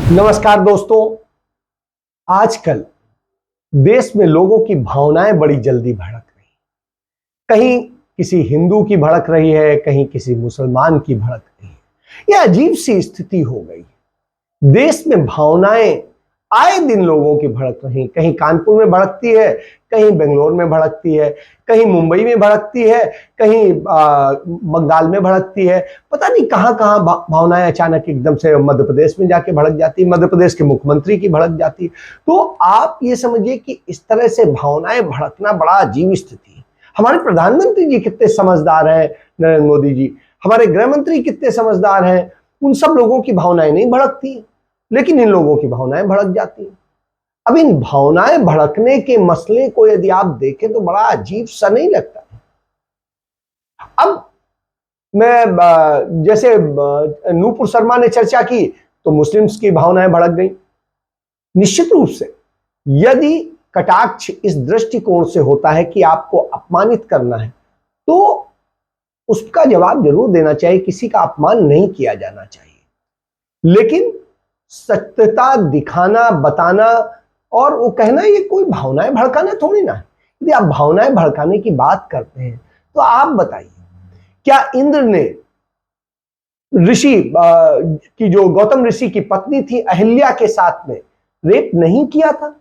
नमस्कार दोस्तों। आजकल देश में लोगों की भावनाएं बड़ी जल्दी भड़क रही, कहीं किसी हिंदू की भड़क रही है, कहीं किसी मुसलमान की भड़क रही है। यह अजीब सी स्थिति हो गई। देश में भावनाएं आए दिन लोगों की भड़क रही, कहीं कानपुर में भड़कती है, कहीं बेंगलोर में भड़कती है, कहीं मुंबई में भड़कती है, कहीं बंगाल में भड़कती है। पता नहीं कहां कहां भावनाएं अचानक एकदम से मध्य प्रदेश में जाके भड़क जाती है, मध्य प्रदेश के मुख्यमंत्री की भड़क जाती है। तो आप ये समझिए कि इस तरह से भावनाएं भड़कना बड़ा अजीब स्थिति है। हमारे प्रधानमंत्री जी कितने समझदार हैं, नरेंद्र मोदी जी, हमारे गृह मंत्री कितने समझदार हैं, उन सब लोगों की भावनाएं नहीं भड़कती, लेकिन इन लोगों की भावनाएं भड़क जाती हैं। अब इन भावनाएं भड़कने के मसले को यदि आप देखें तो बड़ा अजीब सा नहीं लगता है। अब मैं जैसे नूपुर शर्मा ने चर्चा की तो मुस्लिम्स की भावनाएं भड़क गई। निश्चित रूप से यदि कटाक्ष इस दृष्टिकोण से होता है कि आपको अपमानित करना है तो उसका जवाब जरूर देना चाहिए, किसी का अपमान नहीं किया जाना चाहिए, लेकिन सत्यता दिखाना, बताना और वो कहना ये कोई भावनाएं भड़काना थोड़ी ना है। यदि आप भावनाएं भड़काने की बात करते हैं तो आप बताइए, क्या इंद्र ने ऋषि की जो गौतम ऋषि की पत्नी थी अहिल्या के साथ में रेप नहीं किया था?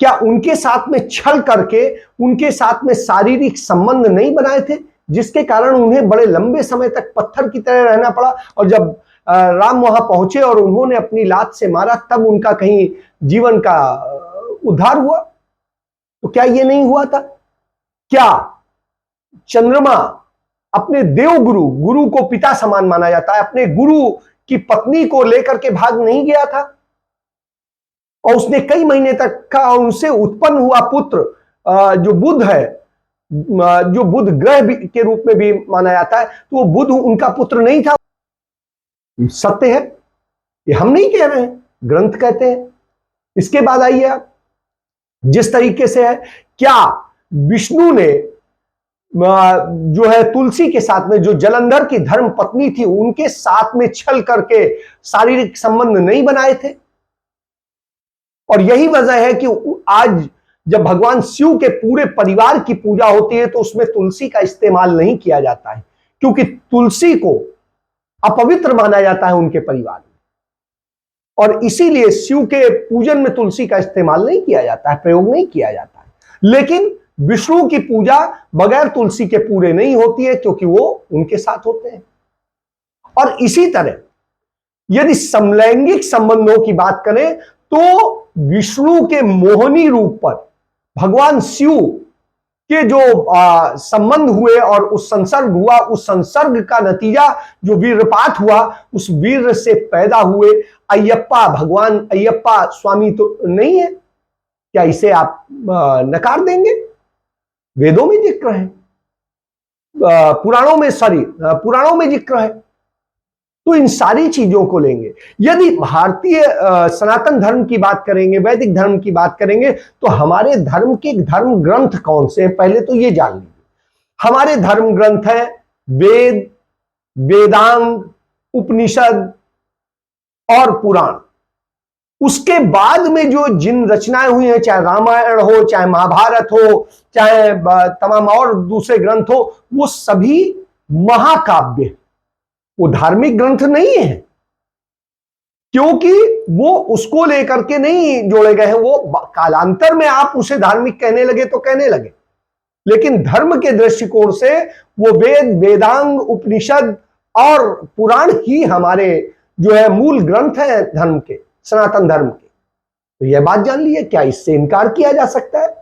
क्या उनके साथ में छल करके उनके साथ में शारीरिक संबंध नहीं बनाए थे, जिसके कारण उन्हें बड़े लंबे समय तक पत्थर की तरह रहना पड़ा? और जब राम वहां पहुंचे और उन्होंने अपनी लात से मारा तब उनका कहीं जीवन का उद्धार हुआ? तो क्या ये नहीं हुआ था? क्या चंद्रमा अपने देव गुरु को पिता समान माना जाता है, अपने गुरु की पत्नी को लेकर के भाग नहीं गया था? और उसने कई महीने तक का उनसे उत्पन्न हुआ पुत्र जो बुध है, जो बुध ग्रह के रूप में भी माना जाता है, तो वो बुध उनका पुत्र नहीं था। सत्य है, ये हम नहीं कह रहे हैं, ग्रंथ कहते हैं। इसके बाद आइए आप, जिस तरीके से है, क्या विष्णु ने जो है तुलसी के साथ में, जो जलंधर की धर्म पत्नी थी, उनके साथ में छल करके शारीरिक संबंध नहीं बनाए थे? और यही वजह है कि आज जब भगवान शिव के पूरे परिवार की पूजा होती है तो उसमें तुलसी का इस्तेमाल नहीं किया जाता है, क्योंकि तुलसी को अपवित्र माना जाता है उनके परिवार में, और इसीलिए शिव के पूजन में तुलसी का इस्तेमाल नहीं किया जाता है, प्रयोग नहीं किया जाता है। लेकिन विष्णु की पूजा बगैर तुलसी के पूरे नहीं होती है, क्योंकि वो उनके साथ होते हैं। और इसी तरह यदि समलैंगिक संबंधों की बात करें तो विष्णु के मोहनी रूप पर भगवान शिव के जो संबंध हुए और उस संसर्ग हुआ, उस संसर्ग का नतीजा जो वीरपात हुआ, उस वीर से पैदा हुए अयप्पा, भगवान अयप्पा स्वामी तो नहीं है? क्या इसे आप नकार देंगे? वेदों में जिक्र है, पुराणों में जिक्र है। तो इन सारी चीजों को लेंगे। यदि भारतीय सनातन धर्म की बात करेंगे, वैदिक धर्म की बात करेंगे, तो हमारे धर्म के धर्म ग्रंथ कौन से हैं, पहले तो ये जान लीजिए। हमारे धर्म ग्रंथ हैं वेद, वेदांग, उपनिषद और पुराण। उसके बाद में जो जिन रचनाएं हुई हैं, चाहे रामायण हो, चाहे महाभारत हो, चाहे तमाम और दूसरे ग्रंथ हो, वो सभी महाकाव्य, वो धार्मिक ग्रंथ नहीं है, क्योंकि वो उसको लेकर के नहीं जोड़े गए हैं। वो कालांतर में आप उसे धार्मिक कहने लगे तो कहने लगे, लेकिन धर्म के दृष्टिकोण से वो वेद, वेदांग, उपनिषद और पुराण ही हमारे जो है मूल ग्रंथ है धर्म के, सनातन धर्म के। तो यह बात जान लीजिए, क्या इससे इनकार किया जा सकता है?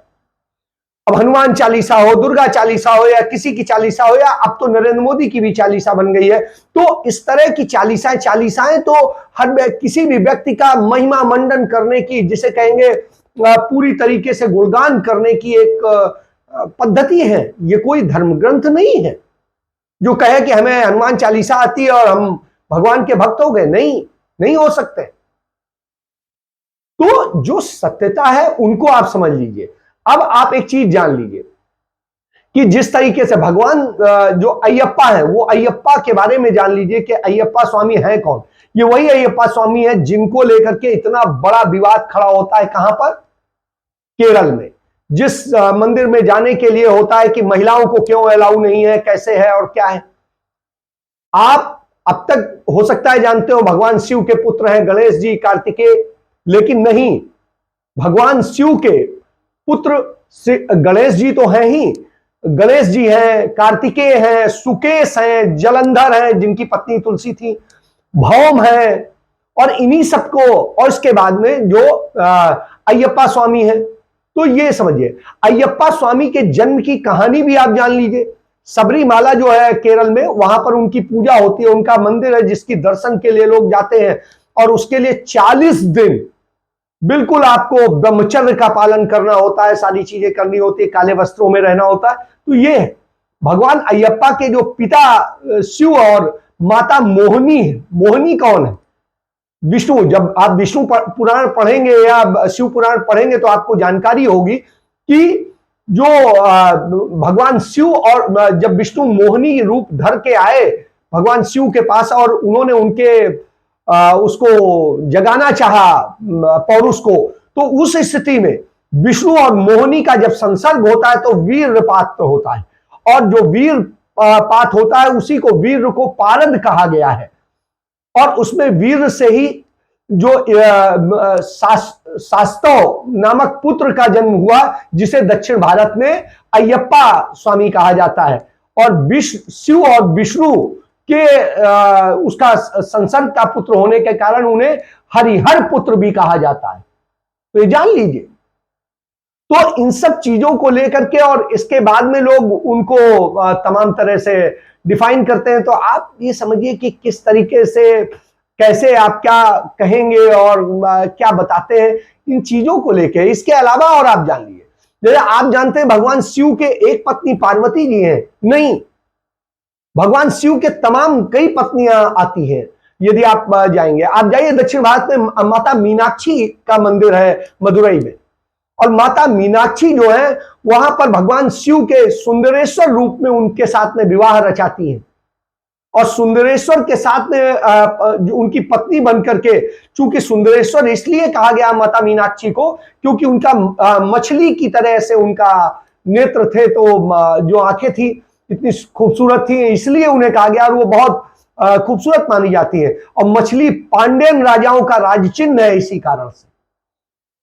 अब हनुमान चालीसा हो, दुर्गा चालीसा हो, या किसी की चालीसा हो, या अब तो नरेंद्र मोदी की भी चालीसा बन गई है, तो इस तरह की चालीसाएं तो हर किसी भी व्यक्ति का महिमा मंडन करने की, जिसे कहेंगे पूरी तरीके से गुणगान करने की एक पद्धति है। ये कोई धर्म ग्रंथ नहीं है जो कहे कि हमें हनुमान चालीसा आती है और हम भगवान के भक्त हो गए। नहीं हो सकते। तो जो सत्यता है उनको आप समझ लीजिए। अब आप एक चीज जान लीजिए कि जिस तरीके से भगवान जो अयप्पा है, वो अयप्पा के बारे में जान लीजिए कि अयप्पा स्वामी है कौन। ये वही अयप्पा स्वामी है जिनको लेकर के इतना बड़ा विवाद खड़ा होता है। कहां पर? केरल में। जिस मंदिर में जाने के लिए होता है कि महिलाओं को क्यों अलाउ नहीं है, कैसे है और क्या है। आप अब तक हो सकता है जानते हो भगवान शिव के पुत्र हैं गणेश जी, कार्तिकेय, लेकिन नहीं, भगवान शिव के पुत्र गणेश जी तो हैं ही, गणेश जी हैं, कार्तिकेय हैं, सुकेश हैं, जलंधर हैं जिनकी पत्नी तुलसी थी, भौम है, और इन्हीं सबको, और इसके बाद में जो अयप्पा स्वामी है। तो ये समझिए अयप्पा स्वामी के जन्म की कहानी भी आप जान लीजिए। सबरीमाला जो है केरल में, वहां पर उनकी पूजा होती है, उनका मंदिर है जिसकी दर्शन के लिए लोग जाते हैं, और उसके लिए 40 दिन बिल्कुल आपको ब्रह्मचर्य का पालन करना होता है, सारी चीजें करनी होती है, काले वस्त्रों में रहना होता है। तो ये भगवान अयप्पा के जो पिता शिव और माता मोहिनी है। मोहिनी कौन है? विष्णु। जब आप विष्णु पुराण पढ़ेंगे या शिव पुराण पढ़ेंगे तो आपको जानकारी होगी कि जो भगवान शिव, और जब विष्णु मोहिनी रूप धर के आए भगवान शिव के पास, और उन्होंने उनके उसको जगाना चाहा पौरुष को, तो उस स्थिति में विष्णु और मोहिनी का जब संसर्ग होता है तो वीर पात्र होता है, और जो वीर पात होता है उसी को वीर को पारद कहा गया है। और उसमें वीर से ही जो शास्तव नामक पुत्र का जन्म हुआ, जिसे दक्षिण भारत में अयप्पा स्वामी कहा जाता है। और शिव और विष्णु के उसका संसर्ग का पुत्र होने के कारण उन्हें हरिहर पुत्र भी कहा जाता है। तो ये जान लीजिए। तो इन सब चीजों को लेकर के, और इसके बाद में लोग उनको तमाम तरह से डिफाइन करते हैं। तो आप ये समझिए कि किस तरीके से, कैसे आप क्या कहेंगे और क्या बताते हैं इन चीजों को लेकर। इसके अलावा और आप जान लीजिए, जैसे आप जानते हैं भगवान शिव के एक पत्नी पार्वती जी हैं, नहीं, भगवान शिव के तमाम कई पत्नियां आती हैं। यदि आप जाएंगे, आप जाइए दक्षिण भारत में माता मीनाक्षी का मंदिर है मदुरई में, और माता मीनाक्षी जो है वहां पर भगवान शिव के सुंदरेश्वर रूप में उनके साथ में विवाह रचाती हैं, और सुंदरेश्वर के साथ में उनकी पत्नी बनकर के, चूंकि सुंदरेश्वर इसलिए कहा गया माता मीनाक्षी को क्योंकि उनका मछली की तरह से उनका नेत्र थे, तो जो आंखें थी इतनी खूबसूरत थी, इसलिए उन्हें कहा गया, और वो बहुत खूबसूरत मानी जाती है। और मछली पांड्यन राजाओं का राजचिन्ह है इसी कारण से।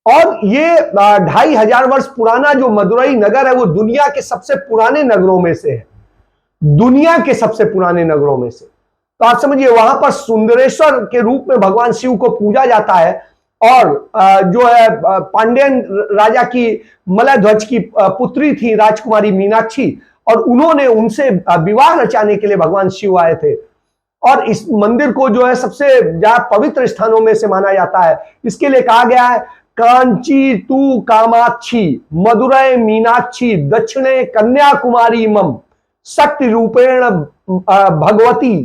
और ये 2500 वर्ष पुराना जो मदुरई नगर है वो दुनिया के सबसे पुराने नगरों में से है, दुनिया के सबसे पुराने नगरों में से। तो आप समझिए वहां पर सुंदरेश्वर के रूप में भगवान शिव को पूजा जाता है, और जो है पांड्यन राजा की मलयध्वज की पुत्री थी राजकुमारी मीनाक्षी, और उन्होंने उनसे विवाह रचाने के लिए भगवान शिव आए थे। और इस मंदिर को जो है सबसे ज्यादा पवित्र स्थानों में से माना जाता है। इसके लिए कहा गया है कांची तू कामाक्षी मदुरै मीनाक्षी दक्षिणे कन्याकुमारी मम शक्ति रूपेण भगवती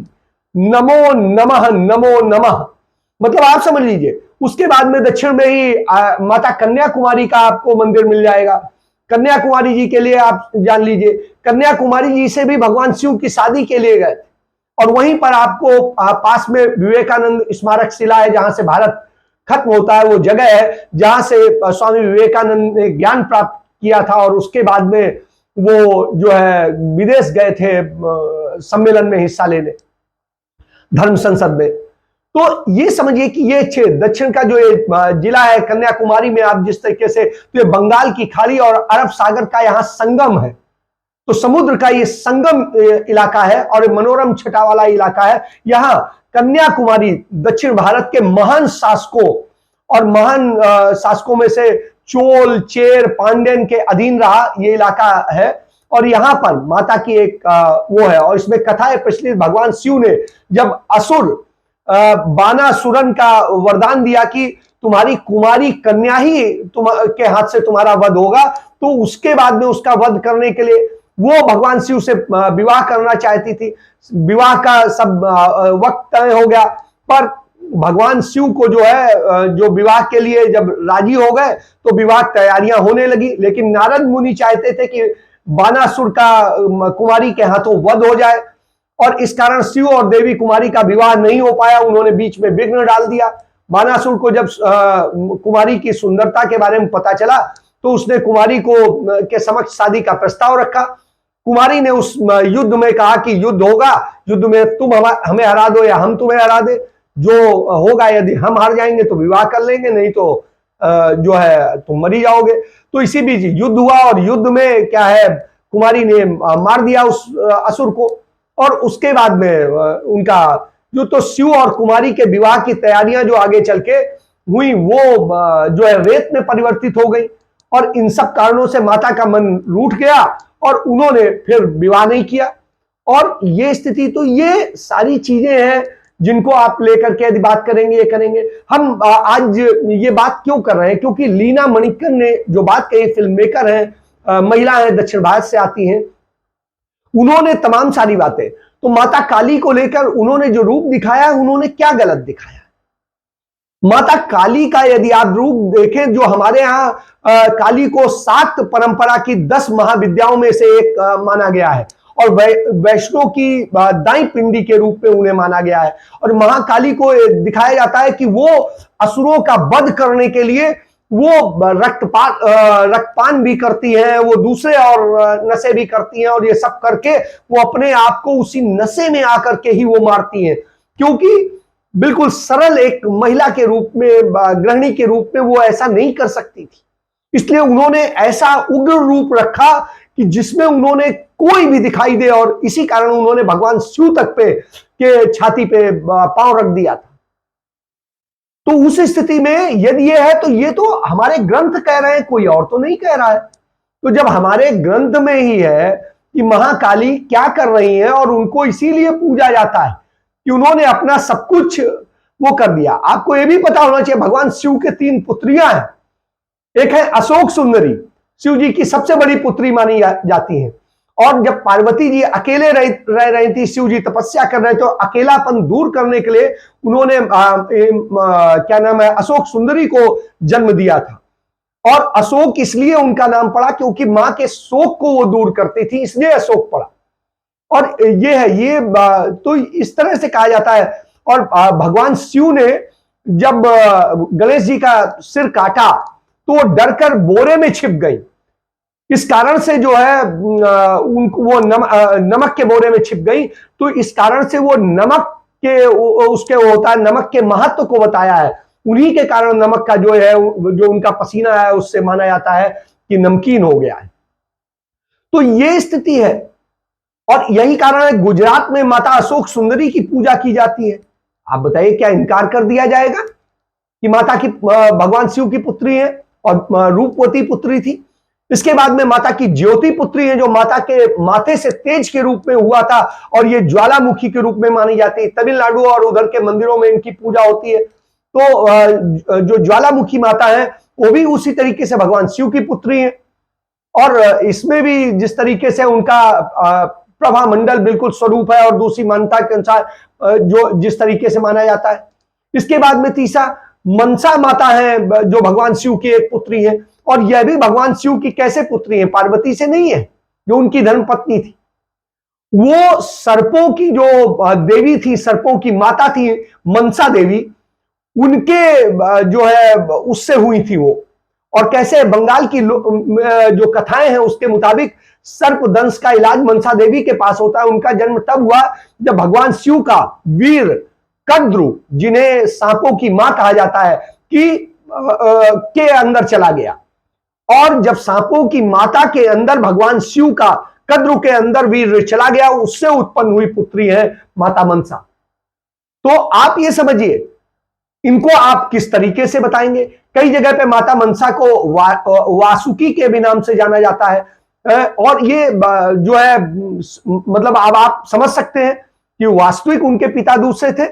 नमो नमः नमो नमः। मतलब आप समझ लीजिए, उसके बाद में दक्षिण में ही माता कन्याकुमारी का आपको मंदिर मिल जाएगा। कन्याकुमारी जी के लिए आप जान लीजिए, कन्याकुमारी जी से भी भगवान शिव की शादी के लिए गए, और वहीं पर आपको पास में विवेकानंद स्मारक शिला है, जहां से भारत खत्म होता है, वो जगह है जहां से स्वामी विवेकानंद ने ज्ञान प्राप्त किया था, और उसके बाद में वो जो है विदेश गए थे सम्मेलन में हिस्सा लेने, धर्म संसद में। तो ये समझिए कि ये दक्षिण का जो ये जिला है कन्याकुमारी में, आप जिस तरीके से, तो ये बंगाल की खाड़ी और अरब सागर का यहाँ संगम है, तो समुद्र का ये संगम इलाका है, और मनोरम छटा वाला इलाका है। यहाँ कन्याकुमारी दक्षिण भारत के महान शासकों, और महान शासकों में से चोल चेर पांड्यन के अधीन रहा ये इलाका है। और यहाँ पर माता की एक वो है, और इसमें कथा है प्रचलित, भगवान शिव ने जब असुर बानासुरन का वरदान दिया कि तुम्हारी कुमारी कन्या ही के हाथ से तुम्हारा वध होगा, तो उसके बाद में उसका वध करने के लिए वो भगवान शिव से विवाह करना चाहती थी। विवाह का सब वक्त तय हो गया, पर भगवान शिव को जो है जो विवाह के लिए जब राजी हो गए तो विवाह तैयारियां होने लगी, लेकिन नारद मुनि चाहते थे कि बानासुर का कुमारी के हाथों वध हो जाए। और इस कारण शिव और देवी कुमारी का विवाह नहीं हो पाया, उन्होंने बीच में विघ्न डाल दिया। बानासुर को जब कुमारी की सुंदरता के बारे में पता चला तो उसने कुमारी को के समक्ष शादी का प्रस्ताव रखा। कुमारी ने उस युद्ध में कहा कि युद्ध होगा, युद्ध में तुम हमें हरा दो या हम तुम्हें हरा दे, जो होगा, यदि हम हार जाएंगे तो विवाह कर लेंगे, नहीं तो जो है तुम मरी जाओगे। तो इसी बीच युद्ध हुआ और युद्ध में क्या है, कुमारी ने मार दिया उस असुर को। और उसके बाद में उनका जो तो शिव और कुमारी के विवाह की तैयारियां जो आगे चल के हुई वो जो है रेत में परिवर्तित हो गई। और इन सब कारणों से माता का मन रूठ गया और उन्होंने फिर विवाह नहीं किया। और ये स्थिति, तो ये सारी चीजें हैं जिनको आप लेकर के यदि बात करेंगे, ये करेंगे। हम आज ये बात क्यों कर रहे हैं, क्योंकि लीना मणिक्कर ने जो बात कही, फिल्म मेकर है, महिला है, दक्षिण भारत से आती हैं, उन्होंने तमाम सारी बातें, तो माता काली को लेकर उन्होंने जो रूप दिखाया है, उन्होंने क्या गलत दिखाया? माता काली का यदि आप रूप देखें, जो हमारे यहाँ काली को शाक्त परंपरा की 10 महाविद्याओं में से एक माना गया है और वैष्णव की दाई पिंडी के रूप में उन्हें माना गया है। और महाकाली को दिखाया जाता है कि वो असुरों का वध करने के लिए वो रक्तपान भी करती हैं, वो दूसरे और नशे भी करती हैं, और ये सब करके वो अपने आप को उसी नशे में आकर के ही वो मारती हैं, क्योंकि बिल्कुल सरल एक महिला के रूप में, गृहिणी के रूप में वो ऐसा नहीं कर सकती थी। इसलिए उन्होंने ऐसा उग्र रूप रखा कि जिसमें उन्होंने कोई भी दिखाई दे, और इसी कारण उन्होंने भगवान शिव तक पे के छाती पे पांव रख दिया था। तो उस स्थिति में यदि ये है तो ये तो हमारे ग्रंथ कह रहे हैं, कोई और तो नहीं कह रहा है। तो जब हमारे ग्रंथ में ही है कि महाकाली क्या कर रही हैं और उनको इसीलिए पूजा जाता है कि उन्होंने अपना सब कुछ वो कर दिया। आपको यह भी पता होना चाहिए भगवान शिव के 3 पुत्रियां हैं। एक है अशोक सुंदरी, शिव जी की सबसे बड़ी पुत्री मानी जाती है। और जब पार्वती जी अकेले रह रही थी, शिव जी तपस्या कर रहे थे, तो अकेलापन दूर करने के लिए उन्होंने क्या नाम है, अशोक सुंदरी को जन्म दिया था। और अशोक इसलिए उनका नाम पड़ा क्योंकि मां के शोक को वो दूर करती थी, इसलिए अशोक पड़ा। और ये है, ये तो इस तरह से कहा जाता है। और भगवान शिव ने जब गणेश जी का सिर काटा तो वो डरकर बोरे में छिप गई। इस कारण से जो है उनको वो नमक के बोरे में छिप गई। तो इस कारण से वो नमक के उसके होता है, नमक के महत्व को बताया है। उन्हीं के कारण नमक का जो है, जो उनका पसीना है, उससे माना जाता है कि नमकीन हो गया है। तो ये स्थिति है और यही कारण है गुजरात में माता अशोक सुंदरी की पूजा की जाती है। आप बताइए, क्या इनकार कर दिया जाएगा कि माता की भगवान शिव की पुत्री है और रूपवती पुत्री थी। इसके बाद में माता की ज्योति पुत्री है, जो माता के माथे से तेज के रूप में हुआ था और ये ज्वालामुखी के रूप में मानी जाती है। तमिलनाडु और उधर के मंदिरों में इनकी पूजा होती है। तो जो ज्वालामुखी माता है वो भी उसी तरीके से भगवान शिव की पुत्री है। और इसमें भी जिस तरीके से उनका प्रभा मंडल बिल्कुल स्वरूप है और दूसरी मान्यता के अनुसार जो जिस तरीके से माना जाता है। इसके बाद में तीसरा मनसा माता है, जो भगवान शिव की एक पुत्री है। और यह भी भगवान शिव की कैसे पुत्री है, पार्वती से नहीं है, जो उनकी धर्मपत्नी थी। वो सर्पों की जो देवी थी, सर्पों की माता थी मनसा देवी, उनके जो है उससे हुई थी वो। और कैसे बंगाल की जो कथाएं हैं उसके मुताबिक सर्प दंश का इलाज मनसा देवी के पास होता है। उनका जन्म तब हुआ जब भगवान शिव का वीर कद्रु, जिन्हें सांपों की मां कहा जाता है, के अंदर चला गया। और जब सांपों की माता के अंदर भगवान शिव का कद्रु के अंदर वीर चला गया, उससे उत्पन्न हुई पुत्री है माता मनसा। तो आप ये समझिए, इनको आप किस तरीके से बताएंगे। कई जगह पे माता मनसा को वासुकी के भी नाम से जाना जाता है। और ये जो है मतलब अब आप समझ सकते हैं कि वास्तविक उनके पिता दूसरे थे,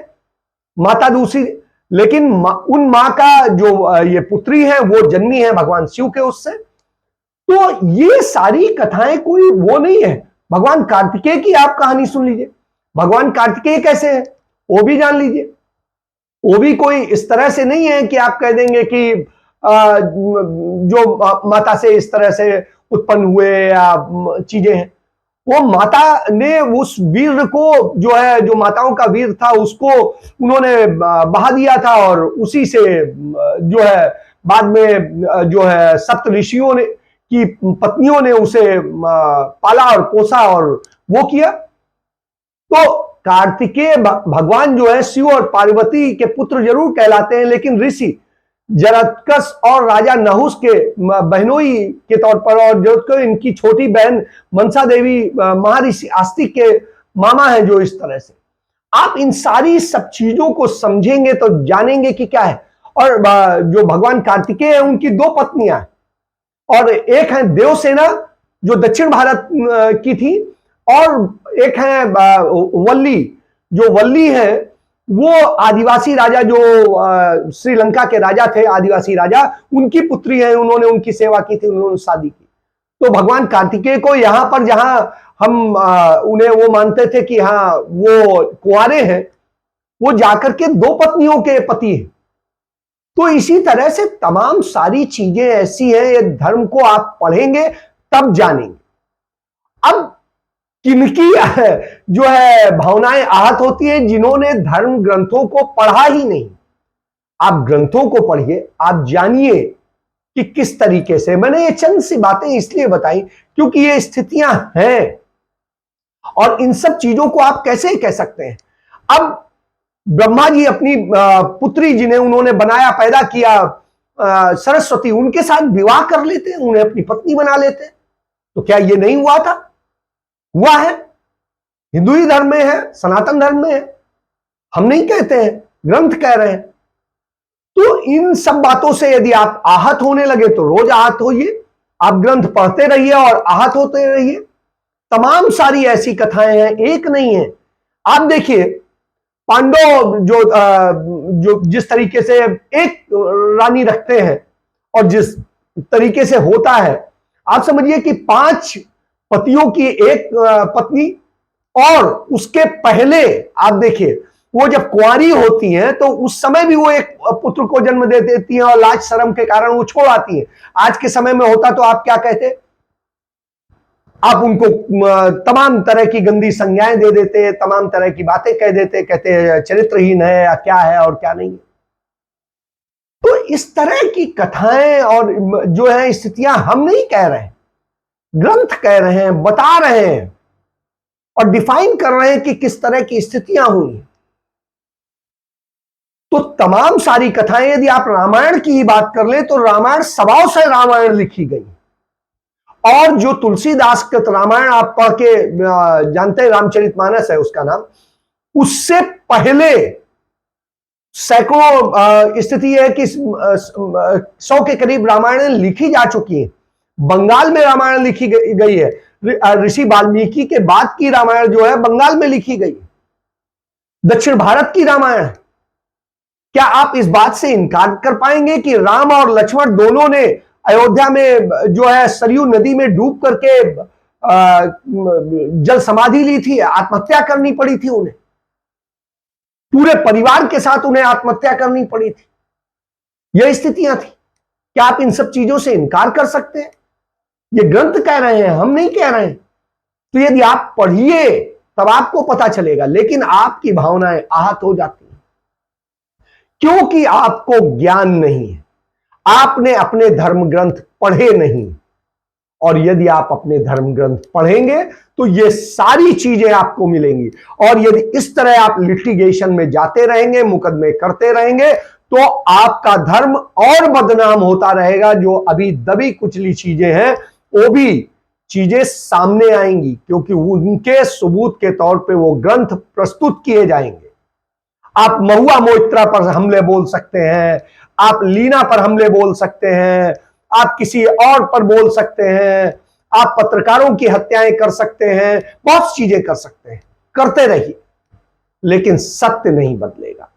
माता दूसरी, लेकिन उन मां का जो ये पुत्री है वो जन्मी है भगवान शिव के उससे। तो ये सारी कथाएं कोई वो नहीं है। भगवान कार्तिकेय की आप कहानी सुन लीजिए, भगवान कार्तिकेय कैसे है वो भी जान लीजिए। वो भी कोई इस तरह से नहीं है कि आप कह देंगे कि जो माता से इस तरह से उत्पन्न हुए या चीजें हैं। वो माता ने उस वीर को, जो है, जो माताओं का वीर था, उसको उन्होंने बहा दिया था, और उसी से जो है बाद में जो है सप्त ऋषियों ने की पत्नियों ने उसे पाला और पोसा और वो किया। तो कार्तिकेय भगवान जो है शिव और पार्वती के पुत्र जरूर कहलाते हैं, लेकिन ऋषि जरत्कस और राजा नहुस के बहनोई के तौर पर, और जो इनकी छोटी बहन मनसा देवी महर्षि आस्तिक के मामा है, जो इस तरह से आप इन सारी सब चीजों को समझेंगे तो जानेंगे कि क्या है। और जो भगवान कार्तिकेय है उनकी दो पत्नियां हैं, और एक है देवसेना जो दक्षिण भारत की थी, और एक है वल्ली। जो वल्ली है वो आदिवासी राजा, जो श्रीलंका के राजा थे, आदिवासी राजा, उनकी पुत्री है, उन्होंने उनकी सेवा की थी, उन्होंने शादी की। तो भगवान कार्तिकेय को यहां पर जहां हम उन्हें वो मानते थे कि हाँ वो कुंवारे हैं, वो जाकर के दो पत्नियों के पति हैं। तो इसी तरह से तमाम सारी चीजें ऐसी हैं, ये धर्म को आप पढ़ेंगे तब जानेंगे। अब किनकी जो है भावनाएं आहत होती है? जिन्होंने धर्म ग्रंथों को पढ़ा ही नहीं। आप ग्रंथों को पढ़िए, आप जानिए कि किस तरीके से। मैंने ये चंद सी बातें इसलिए बताई क्योंकि ये स्थितियां हैं, और इन सब चीजों को आप कैसे कह सकते हैं? अब ब्रह्मा जी अपनी पुत्री जिन्हें उन्होंने बनाया, पैदा किया, सरस्वती, उनके साथ विवाह कर लेते हैं, उन्हें अपनी पत्नी बना लेते हैं। तो क्या ये नहीं हुआ था? हुआ है। हिंदू ही धर्म में है, सनातन धर्म में है, हम नहीं कहते हैं, ग्रंथ कह रहे हैं। तो इन सब बातों से यदि आप आहत होने लगे तो रोज आहत होइए, आप ग्रंथ पढ़ते रहिए और आहत होते रहिए। तमाम सारी ऐसी कथाएं हैं, एक नहीं है। आप देखिए पांडव जो जिस तरीके से एक रानी रखते हैं और जिस तरीके से होता है, आप समझिए कि 5 पतियों की एक पत्नी, और उसके पहले आप देखिए वो जब कुंवारी होती हैं तो उस समय भी वो एक पुत्र को जन्म दे देती हैं, और लाज शर्म के कारण वो छोड़ आती हैं। आज के समय में होता तो आप क्या कहते? आप उनको तमाम तरह की गंदी संज्ञाएं दे देते, तमाम तरह की बातें कह देते, कहते चरित्रहीन है या क्या है और क्या नहीं। तो इस तरह की कथाएं और जो है स्थितियां हम नहीं कह रहे हैं, ग्रंथ कह रहे हैं, बता रहे हैं और डिफाइन कर रहे हैं कि किस तरह की स्थितियां हुई। तो तमाम सारी कथाएं, यदि आप रामायण की ही बात कर ले तो रामायण सवाओं से रामायण लिखी गई, और जो तुलसीदास कृत रामायण आप पढ़ के जानते हैं, रामचरितमानस है उसका नाम, उससे पहले सैकड़ों स्थिति है कि 100 के करीब रामायण लिखी जा चुकी है। बंगाल में रामायण लिखी गई है, ऋषि वाल्मीकि के बाद की रामायण जो है बंगाल में लिखी गई। दक्षिण भारत की रामायण। क्या आप इस बात से इनकार कर पाएंगे कि राम और लक्ष्मण दोनों ने अयोध्या में जो है सरयू नदी में डूब करके जल समाधि ली थी, आत्महत्या करनी पड़ी थी उन्हें, पूरे परिवार के साथ उन्हें आत्महत्या करनी पड़ी थी? यह स्थितियां थी। क्या आप इन सब चीजों से इनकार कर सकते हैं? ये ग्रंथ कह रहे हैं, हम नहीं कह रहे हैं। तो यदि आप पढ़िए तब आपको पता चलेगा, लेकिन आपकी भावनाएं आहत हो जाती हैं क्योंकि आपको ज्ञान नहीं है, आपने अपने धर्म ग्रंथ पढ़े नहीं। और यदि आप अपने धर्म ग्रंथ पढ़ेंगे तो ये सारी चीजें आपको मिलेंगी। और यदि इस तरह आप लिटिगेशन में जाते रहेंगे, मुकदमे करते रहेंगे, तो आपका धर्म और बदनाम होता रहेगा। जो अभी दबी कुचली चीजें हैं वो भी चीजें सामने आएंगी, क्योंकि उनके सबूत के तौर पे वो ग्रंथ प्रस्तुत किए जाएंगे। आप महुआ मोइत्रा पर हमले बोल सकते हैं, आप लीना पर हमले बोल सकते हैं, आप किसी और पर बोल सकते हैं, आप पत्रकारों की हत्याएं कर सकते हैं, बहुत चीजें कर सकते हैं, करते रहिए, लेकिन सत्य नहीं बदलेगा।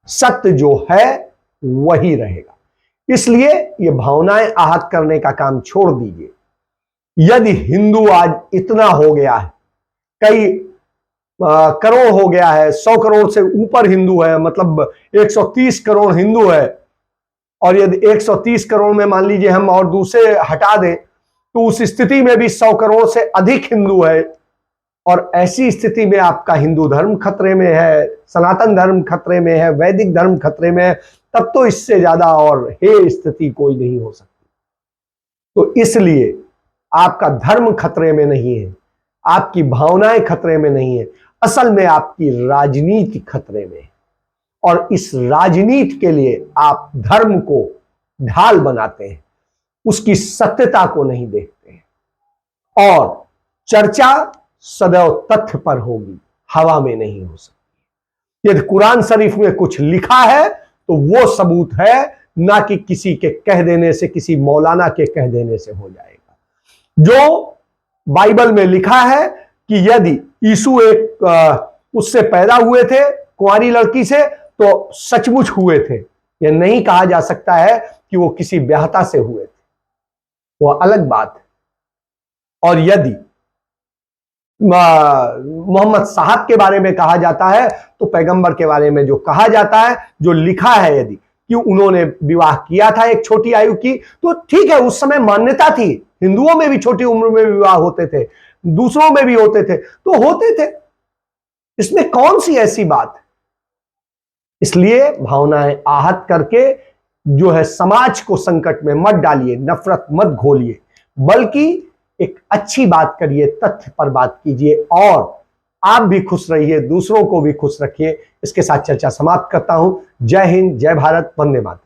सत्य जो है वही रहेगा। इसलिए ये भावनाएं आहत करने का काम छोड़ दीजिए। यदि हिंदू आज इतना हो गया है, कई करोड़ हो गया है, 100 करोड़ से ऊपर हिंदू है, मतलब 130 करोड़ हिंदू है, और यदि 130 करोड़ में मान लीजिए हम और दूसरे हटा दें तो उस स्थिति में भी 100 करोड़ से अधिक हिंदू है, और ऐसी स्थिति में आपका हिंदू धर्म खतरे में है, सनातन धर्म खतरे में है, वैदिक धर्म खतरे में है, तब तो इससे ज्यादा और हे स्थिति कोई नहीं हो सकती। तो इसलिए आपका धर्म खतरे में नहीं है, आपकी भावनाएं खतरे में नहीं है, असल में आपकी राजनीति खतरे में है। और इस राजनीति के लिए आप धर्म को ढाल बनाते हैं, उसकी सत्यता को नहीं देखते हैं। और चर्चा सदैव तथ्य पर होगी, हवा में नहीं हो सकती। यदि कुरान शरीफ में कुछ लिखा है तो वो सबूत है, ना कि किसी के कह देने से, किसी मौलाना के कह देने से हो जाएगा। जो बाइबल में लिखा है कि यदि यीशु एक उससे पैदा हुए थे, कुंवारी लड़की से, तो सचमुच हुए थे। यह नहीं कहा जा सकता है कि वो किसी ब्याहता से हुए थे, वो अलग बात है। और यदि मोहम्मद साहब के बारे में कहा जाता है तो पैगंबर के बारे में जो कहा जाता है, जो लिखा है, यदि कि उन्होंने विवाह किया था एक छोटी आयु की, तो ठीक है, उस समय मान्यता थी, हिंदुओं में भी छोटी उम्र में विवाह होते थे, दूसरों में भी होते थे, तो होते थे, इसमें कौन सी ऐसी बात है। इसलिए भावनाएं आहत करके जो है समाज को संकट में मत डालिए, नफरत मत घोलिए, बल्कि एक अच्छी बात करिए, तथ्य पर बात कीजिए और आप भी खुश रहिए, दूसरों को भी खुश रखिए। इसके साथ चर्चा समाप्त करता हूं। जय हिंद, जय भारत, वंदे मातरम।